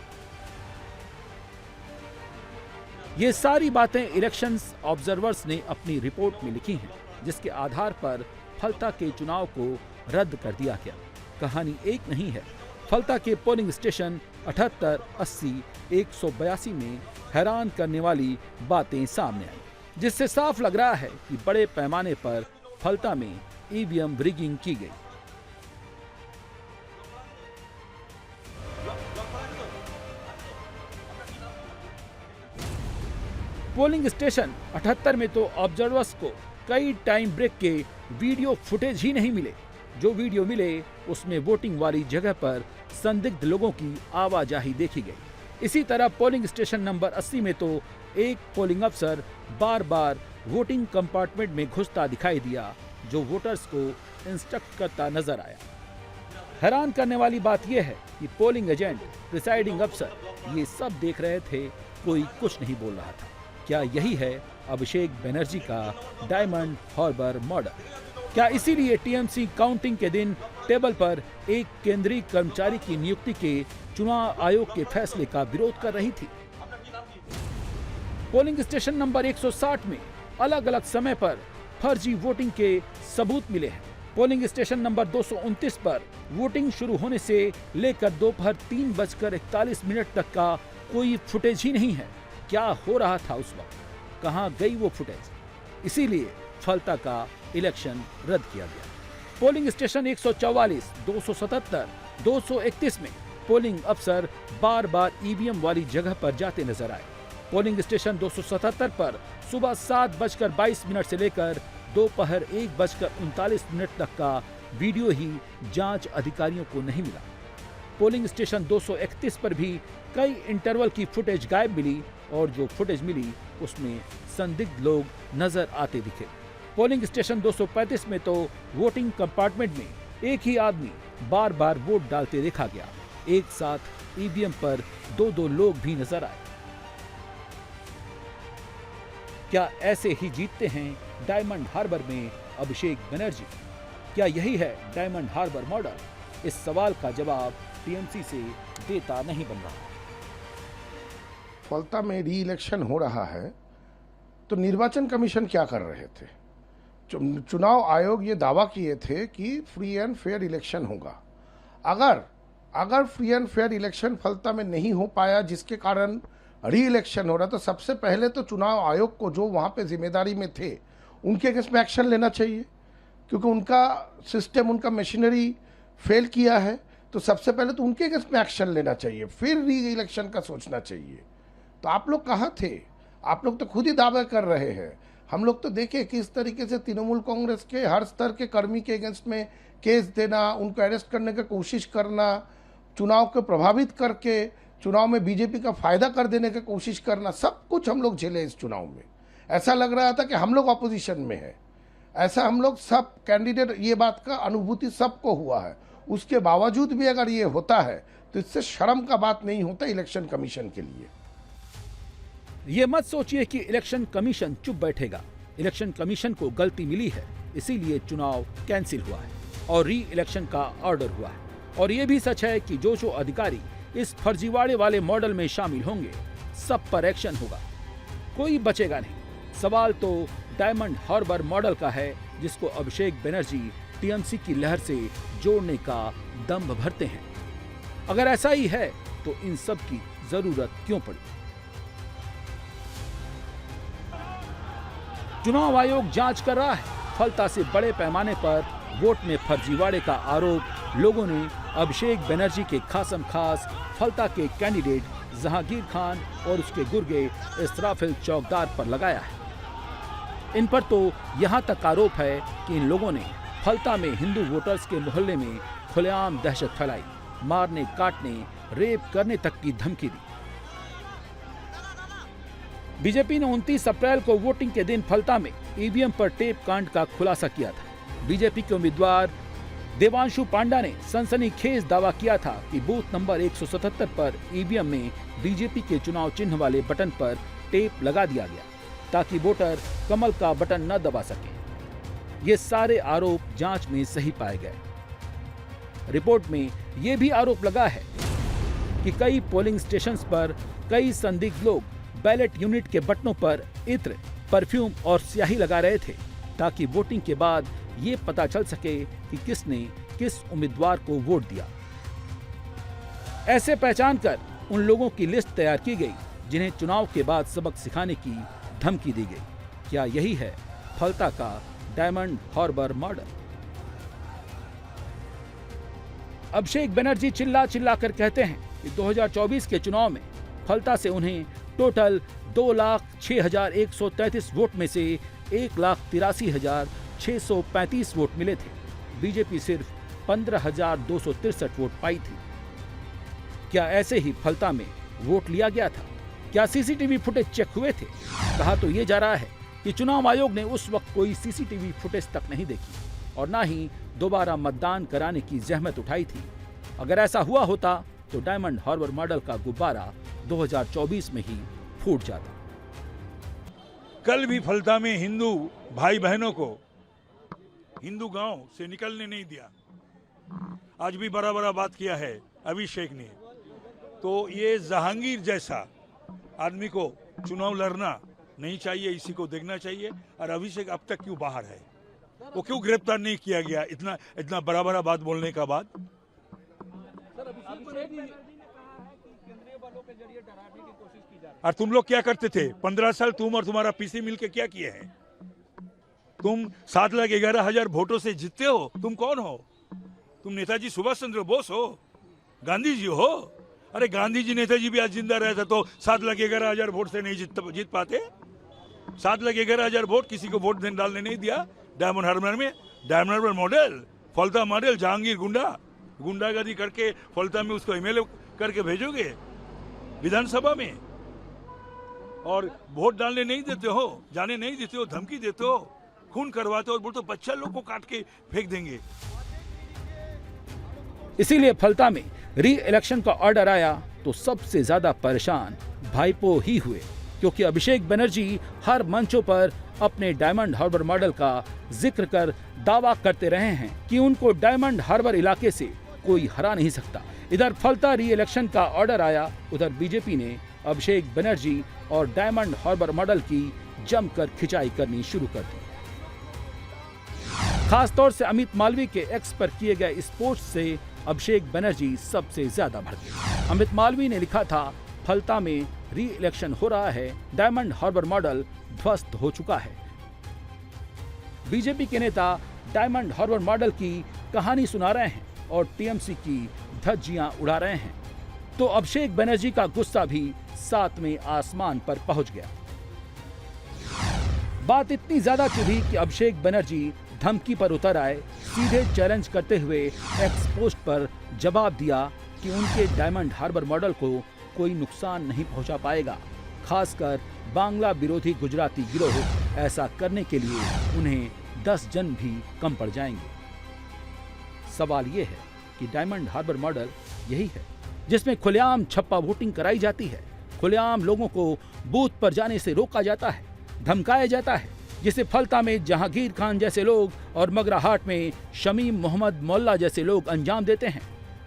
ये सारी बातें इलेक्शंस ऑब्जर्वर्स ने अपनी रिपोर्ट में लिखी हैं, जिसके आधार पर फलता के चुनाव को रद्द कर दिया गया। कहानी एक नहीं है। फलता के पोलिंग स्टेशन 78, 80, 182 में हैरान करने वाली बातें सामने आई, जिससे साफ लग रहा है कि बड़े पैमाने पर फलता में ईवीएम रिगिंग की गई। पोलिंग स्टेशन 78 में तो ऑब्जर्वर्स को कई टाइम ब्रेक के वीडियो फुटेज ही नहीं मिले। जो वीडियो मिले उसमें वोटिंग वाली जगह पर संदिग्ध लोगों की आवाजाही देखी गई। इसी तरह पोलिंग स्टेशन नंबर 80 में तो एक पोलिंग अफसर बार बार वोटिंग कंपार्टमेंट में घुसता दिखाई दिया, जो वोटर्स को इंस्ट्रक्ट करता नजर आया। हैरान करने वाली बात यह है कि पोलिंग एजेंट, प्रिसाइडिंग अफसर ये सब देख रहे थे, कोई कुछ नहीं बोल रहा था। क्या यही है अभिषेक बनर्जी का डायमंड हार्बर मॉडल? क्या इसीलिए टीएमसी काउंटिंग के दिन टेबल पर एक केंद्रीय कर्मचारी की नियुक्ति के चुनाव आयोग के फैसले का विरोध कर रही थी? पोलिंग स्टेशन नंबर 160 में अलग अलग समय पर फर्जी वोटिंग के सबूत मिले हैं। पोलिंग स्टेशन नंबर 229 पर वोटिंग शुरू होने से लेकर दोपहर 3:41 तक का कोई फुटेज ही नहीं है। क्या हो रहा था उस वक्त? कहां गई वो फुटेज? इसीलिए फलता का इलेक्शन रद्द किया गया। पोलिंग स्टेशन 144, 277, 231 में पोलिंग अफसर बार बार ईवीएम वाली जगह पर जाते नजर आए। पोलिंग स्टेशन 277 पर सुबह 7:22 से लेकर दोपहर 1:39 तक का वीडियो ही जांच अधिकारियों को नहीं मिला। पोलिंग स्टेशन 231 पर भी कई इंटरवल की फुटेज गायब मिली और जो फुटेज मिली उसमें संदिग्ध लोग नजर आते दिखे। पोलिंग स्टेशन 235 में तो वोटिंग कंपार्टमेंट में एक ही आदमी बार बार वोट डालते देखा गया। एक साथ ईवीएम पर दो लोग भी नजर आए। क्या ऐसे ही जीतते हैं डायमंड हार्बर में अभिषेक बनर्जी? क्या यही है डायमंड हार्बर मॉडल? इस सवाल का जवाब टीएमसी से देता नहीं बन रहा। फलता में री इलेक्शन हो रहा है तो निर्वाचन कमीशन क्या कर रहे थे? चुनाव आयोग ये दावा किए थे कि फ्री एंड फेयर इलेक्शन होगा। अगर फ्री एंड फेयर इलेक्शन फलता में नहीं हो पाया, जिसके कारण री इलेक्शन हो रहा, तो सबसे पहले तो चुनाव आयोग को जो वहां पे जिम्मेदारी में थे उनके अगेंस्ट में एक्शन लेना चाहिए, क्योंकि उनका सिस्टम, उनका मशीनरी फेल किया है। तो सबसे पहले तो उनके अगेंस्ट में एक्शन लेना चाहिए, फिर री इलेक्शन का सोचना चाहिए। तो आप लोग कहाँ थे? आप लोग तो खुद ही दावा कर रहे हैं। हम लोग तो देखे किस तरीके से तृणमूल कांग्रेस के हर स्तर के कर्मी के अगेंस्ट में केस देना, उनको अरेस्ट करने की कोशिश करना, चुनाव को प्रभावित करके चुनाव में बीजेपी का फायदा कर देने की कोशिश करना, सब कुछ हम लोग झेले इस चुनाव में। ऐसा लग रहा था कि हम लोग ऑपोजिशन में है, ऐसा हम लोग सब कैंडिडेट, ये बात का अनुभूति सबको हुआ है। उसके बावजूद भी अगर ये होता है तो इससे शर्म का बात नहीं होता इलेक्शन कमीशन के लिए। ये मत सोचिए कि इलेक्शन कमीशन चुप बैठेगा। इलेक्शन कमीशन को गलती मिली है, इसीलिए चुनाव कैंसिल हुआ है और री इलेक्शन का ऑर्डर हुआ है। और ये भी सच है कि जो अधिकारी इस फर्जीवाड़े वाले मॉडल में शामिल होंगे, सब पर एक्शन होगा, कोई बचेगा नहीं। सवाल तो डायमंड हार्बर मॉडल का है, जिसको अभिषेक बनर्जी टीएमसी की लहर से जोड़ने का दम भरते हैं। अगर ऐसा ही है तो इन सब की जरूरत क्यों पड़ी? चुनाव आयोग जांच कर रहा है। फलता से बड़े पैमाने पर वोट में फर्जीवाड़े का आरोप लोगों ने अभिषेक बनर्जी के खासम खास फलता के कैंडिडेट जहांगीर खान और उसके गुर्गे इस्राफिल चौकदार पर लगाया है। इन पर तो यहां तक आरोप है कि इन लोगों ने फलता में हिंदू वोटर्स के मोहल्ले में खुलेआम दहशत फैलाई, मारने, काटने, रेप करने तक की धमकी दी। बीजेपी ने 29 अप्रैल को वोटिंग के दिन फलता में ईवीएम पर टेप कांड का खुलासा किया था। बीजेपी के उम्मीदवार देवांशु पांडा ने सनसनीखेज दावा किया था कि बूथ नंबर 177 पर ईवीएम में बीजेपी के चुनाव चिन्ह वाले बटन पर टेप लगा दिया गया ताकि वोटर कमल का बटन न दबा सके। ये सारे आरोप जांच में सही पाए गए। रिपोर्ट में यह भी आरोप लगा है कि कई पोलिंग स्टेशंस पर कई संदिग्ध लोग बैलेट यूनिट के बटनों पर इत्र, परफ्यूम और स्याही लगा रहे थे ताकि वोटिंग के बाद ये पता चल सके कि किसने किस उम्मीदवार को वोट दिया। ऐसे पहचान कर उन लोगों की लिस्ट तैयार की गई जिन्हें चुनाव के बाद सबक सिखाने की धमकी दी गई। क्या यही है फलता का diamond harbour model? Abhishek Banerjee चिल्ला कर कहते हैं कि 2024 के चुनाव में फलता से उन्हें टोटल 2,06,133 वोट में से 1,83,635 वोट मिले थे। बीजेपी सिर्फ 15,263 वोट पाई थी। क्या ऐसे ही फलता में वोट लिया गया था? क्या सीसीटीवी फुटेज चेक हुए थे? कहा तो ये जा रहा है कि चुनाव आयोग ने उस वक्त कोई सीसीटीवी फुटेज तक नहीं देखी और ना ही दोबारा मतदान कराने की जहमत उठाई थी। अगर ऐसा हुआ होता तो डायमंड हार्बर मॉडल का गुब्बारा 2024 में ही फूट जाता। कल भी फलता में हिंदू भाई बहनों को हिंदू गांव से निकलने नहीं दिया। आज भी बड़ा बात किया है अभिषेक ने। तो ये जहांगीर जैसा आदमी को चुनाव लड़ना नहीं चाहिए, इसी को देखना चाहिए। और अभिषेक अब तक क्यों बाहर है? वो क्यों गिरफ्तार नहीं किया गया इतना बड़ा बात बोलने का बाद? और तुम लोग क्या करते थे 15 साल? तुम और तुम्हारा पीसी मिलके क्या किए हैं? तुम 7,11,000 वोटों से जीतते हो। तुम कौन हो? तुम नेताजी सुभाष चंद्र बोस हो? गांधी जी हो? अरे गांधी जी, नेताजी भी आज जिंदा रहता तो 7,11,000 वोट से नहीं जीत पाते। 7,11,000 वोट किसी को वोट डालने नहीं दिया। डायमंड हार्बर में डायमंड हार्बर मॉडल, फलता मॉडल, जहांगीर गुंडागर्दी करके फलता में उसको एमएलए करके भेजोगे विधानसभा में, और वोट डालने नहीं देते हो, जाने नहीं देते हो, धमकी देते हो, खून करवाते हो और बोलते हो बच्चा लोग को काट के फेंक देंगे। इसीलिए फलता में री इलेक्शन का ऑर्डर आया तो सबसे ज्यादा परेशान भाईपो ही हुए, क्योंकि अभिषेक बनर्जी हर मंचों पर अपने डायमंड हार्बर मॉडल का जिक्र कर दावा करते रहे हैं कि उनको डायमंड हार्बर इलाके से कोई हरा नहीं सकता। इधर फलता री इलेक्शन का ऑर्डर आया, उधर बीजेपी ने अभिषेक बनर्जी और डायमंड हार्बर मॉडल की जमकर खिंचाई करनी शुरू कर दी। खासतौर से अमित मालवीय के एक्स पर किए गए इस पोस्ट से अभिषेक बनर्जी सबसे ज्यादा भड़के। अमित मालवीय ने लिखा था, फलता में री इलेक्शन हो रहा है, डायमंड हार्बर मॉडल ध्वस्त हो चुका है। बीजेपी के नेता डायमंड हार्बर मॉडल की कहानी सुना रहे हैं और टीएमसी की धज्जियां उड़ा रहे हैं, तो अभिषेक बनर्जी का गुस्सा भी सातवें आसमान पर पहुंच गया। बात इतनी ज्यादा चुभी कि अभिषेक बनर्जी धमकी पर उतर आए, सीधे चैलेंज करते हुए एक्स पोस्ट पर जवाब दिया कि उनके डायमंड हार्बर मॉडल को कोई नुकसान नहीं पहुंचा पाएगा, खासकर बांग्ला विरोधी गुजराती गिरोह ऐसा करने के लिए उन्हें 10 जन भी कम पड़ जाएंगे। सवाल ये है कि डायमंड हार्बर मॉडल यही है जिसमें खुलेआम छप्पा वोटिंग कराई जाती है, खुलेआम लोगों को बूथ पर जाने से रोका जाता है, धमकाया जाता है, जिसे फलता में जहांगीर खान जैसे लोग और मगराहाट में शमीम मोहम्मद मोल्ला जैसे लोग अंजाम देते हैं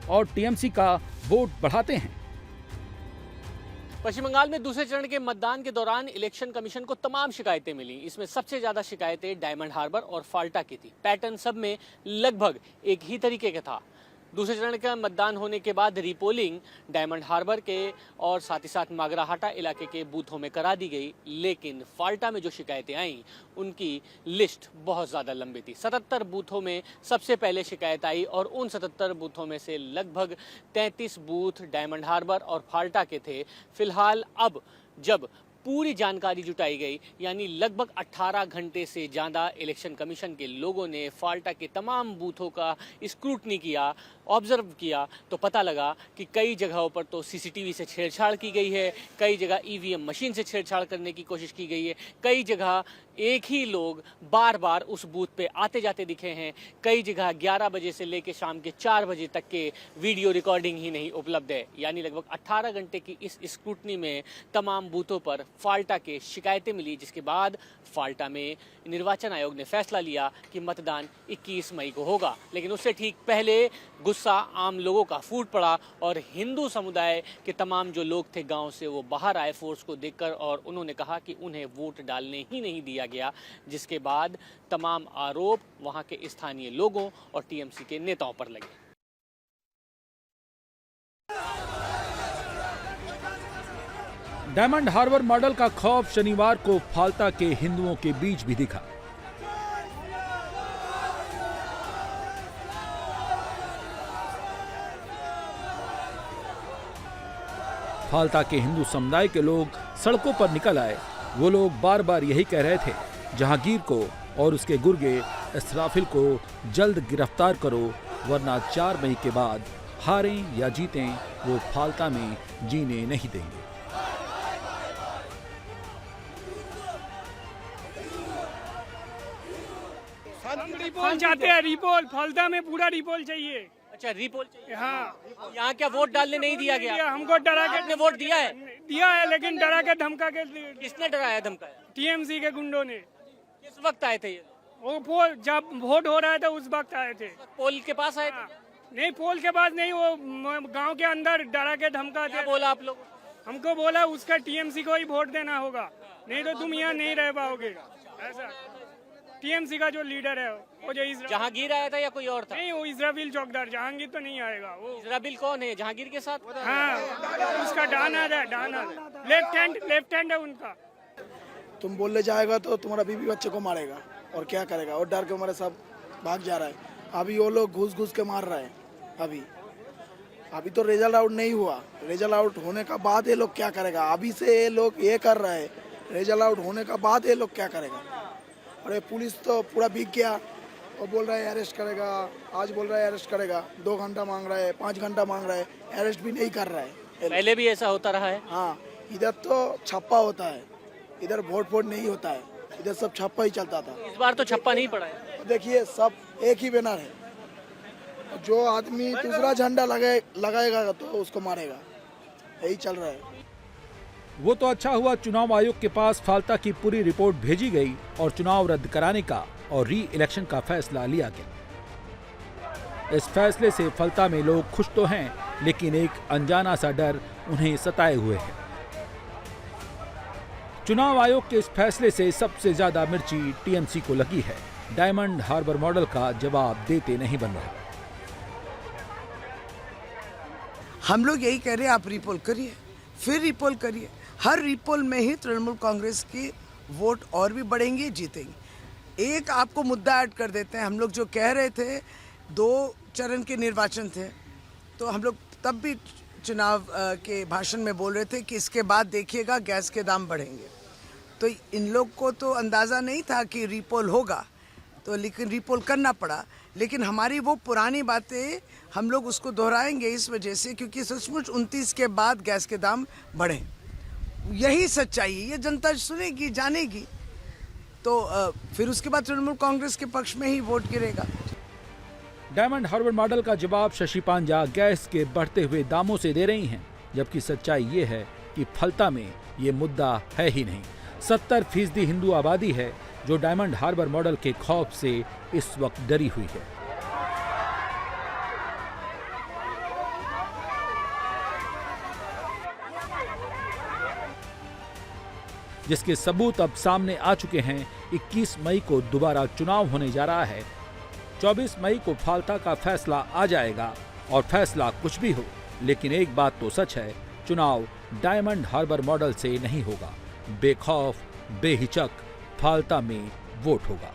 और टीएमसी का वोट बढ़ाते हैं। पश्चिम बंगाल में दूसरे चरण के मतदान के दौरान इलेक्शन कमीशन को तमाम शिकायतें मिली। इसमें सबसे ज्यादा शिकायतें डायमंड हार्बर और फाल्टा की थी। पैटर्न सब में लगभग एक ही तरीके का था। दूसरे चरण का मतदान होने के बाद रीपोलिंग डायमंड हार्बर के और साथ ही साथ मागराहाटा इलाके के बूथों में करा दी गई, लेकिन फाल्टा में जो शिकायतें आईं उनकी लिस्ट बहुत ज़्यादा लंबी थी। 77 बूथों में सबसे पहले शिकायत आई और उन 77 बूथों में से लगभग 33 बूथ डायमंड हार्बर और फाल्टा के थे। फिलहाल अब जब पूरी जानकारी जुटाई गई, यानी लगभग 18 घंटे से ज़्यादा इलेक्शन कमीशन के लोगों ने फाल्टा के तमाम बूथों का स्क्रूटनी किया, ऑब्जर्व किया, तो पता लगा कि कई जगहों पर तो सीसीटीवी से छेड़छाड़ की गई है, कई जगह ईवीएम मशीन से छेड़छाड़ करने की कोशिश की गई है, कई जगह एक ही लोग बार बार उस बूथ पे आते जाते दिखे हैं, कई जगह 11 बजे से लेकर शाम के 4 बजे तक के वीडियो रिकॉर्डिंग ही नहीं उपलब्ध है। यानी लगभग 18 घंटे की इस स्क्रूटनी में तमाम बूथों पर फाल्टा के शिकायतें मिली, जिसके बाद फाल्टा में निर्वाचन आयोग ने फैसला लिया कि मतदान 21 मई को होगा। लेकिन उससे ठीक पहले गुस्सा आम लोगों का फूट पड़ा और हिंदू समुदाय के तमाम जो लोग थे गांव से, वो बाहर आए फोर्स को देखकर और उन्होंने कहा कि उन्हें वोट डालने ही नहीं दिया गया, जिसके बाद तमाम आरोप वहां के स्थानीय लोगों और टीएमसी के नेताओं पर लगे। डायमंड हार्बर मॉडल का खौफ शनिवार को फाल्टा के हिंदुओं के बीच भी दिखा। फाल्टा के हिंदू समुदाय के लोग सड़कों पर निकल आए। वो लोग बार बार यही कह रहे थे, जहांगीर को और उसके गुर्गे इसराफिल को जल्द गिरफ्तार करो, वरना 4 मई के बाद हारें या जीतें वो फाल्टा में जीने नहीं देंगे। रिपोल चाहते हैं, रिपोल फाल्टा में पूरा रिपोल चाहिए। अच्छा, रिपोल चाहिए। हाँ, यहाँ क्या वोट डालने नहीं दिया गया? हमको डरा के। आपने वोट दिया है? दिया है, लेकिन डरा के धमका के। किसने डराया धमकाया? टीएमसी के गुंडों ने। किस वक्त आए थे ये? वो जब वोट हो रहा था उस वक्त आए थे। पोल के पास आए थे? नहीं, पोल के पास नहीं, वो गांव के अंदर डरा के धमका थे। बोला आप लोग? हमको बोला उसका टीएमसी को ही वोट देना होगा, नहीं तो तुम यहाँ नहीं रह पाओगे। ऐसा टीएमसी का जो लीडर है वो जो जहांगीर आया था या कोई और था? नहीं, वो इजराबिल चौकीदार, जहांगीर तो नहीं आएगा। वो इजराबिल कौन है? जहांगीर के साथ? हाँ, उसका डानर है, डानर लेफ्ट हैंड है उनका। तुम बोलने जाएगा तो तुम्हारा बीवी बच्चे को मारेगा और क्या करेगा, और डर के हमारे सब भाग जा रहा है। अभी वो लोग घुस के मार रहे हैं। अभी तो रिजल्ट आउट नहीं हुआ, रिजल्ट आउट होने का बाद ये लोग क्या करेगा। अभी से ये लोग ये कर रहे हैं, रिजल्ट आउट होने का बाद ये लोग क्या करेगा। अरे पुलिस तो पूरा भीग गया, वो बोल रहा है अरेस्ट करेगा, आज बोल रहा है अरेस्ट करेगा, 2 घंटा मांग रहा है, 5 घंटा मांग रहा है, अरेस्ट भी नहीं कर रहा है। पहले भी ऐसा होता रहा है। हाँ, इधर तो छप्पा होता है, इधर वोट नहीं होता है, इधर सब छप्पा ही चलता था। इस बार तो छप्पा नहीं पड़ा है। देखिए सब एक ही बैनर है, जो आदमी दूसरा झंडा लगाएगा तो उसको मारेगा, यही चल रहा है। वो तो अच्छा हुआ चुनाव आयोग के पास फाल्ता की पूरी रिपोर्ट भेजी गई और चुनाव रद्द कराने का और री इलेक्शन का फैसला लिया गया। इस फैसले से फलता में लोग खुश तो हैं, लेकिन एक अनजाना सा डर उन्हें सताए हुए है। चुनाव आयोग के इस फैसले से सबसे ज्यादा मिर्ची टीएमसी को लगी है। डायमंड हार्बर मॉडल का जवाब देते नहीं बन रहा। हम लोग यही कह रहे हैं, आप रिपोल करिए, फिर रिपोल करिए। हर रिपोल में ही तृणमूल कांग्रेस की वोट और भी बढ़ेंगे, जीतेंगे। एक आपको मुद्दा ऐड कर देते हैं। हम लोग जो कह रहे थे 2 चरण के निर्वाचन थे, तो हम लोग तब भी चुनाव के भाषण में बोल रहे थे कि इसके बाद देखिएगा गैस के दाम बढ़ेंगे। तो इन लोग को तो अंदाज़ा नहीं था कि रिपोल होगा, तो लेकिन रिपोल करना पड़ा। लेकिन हमारी वो पुरानी बातें हम लोग उसको दोहराएंगे इस वजह से, क्योंकि सचमुच 29 के बाद गैस के दाम बढ़े। यही सच्चाई है, ये जनता सुनेगी, जानेगी, तो फिर उसके बाद तृणमूल कांग्रेस के पक्ष में ही वोट गिरेगा। डायमंड हार्बर मॉडल का जवाब शशि पांजा गैस के बढ़ते हुए दामों से दे रही हैं, जबकि सच्चाई ये है कि फलता में ये मुद्दा है ही नहीं। 70% हिंदू आबादी है जो डायमंड हार्बर मॉडल के खौफ से इस वक्त डरी हुई है। जिसके सबूत अब सामने आ चुके हैं। 21 मई को दोबारा चुनाव होने जा रहा है। 24 मई को फाल्ता का फैसला आ जाएगा, और फैसला कुछ भी हो, लेकिन एक बात तो सच है, चुनाव डायमंड हार्बर मॉडल से नहीं होगा। बेखौफ बेहिचक फाल्ता में वोट होगा।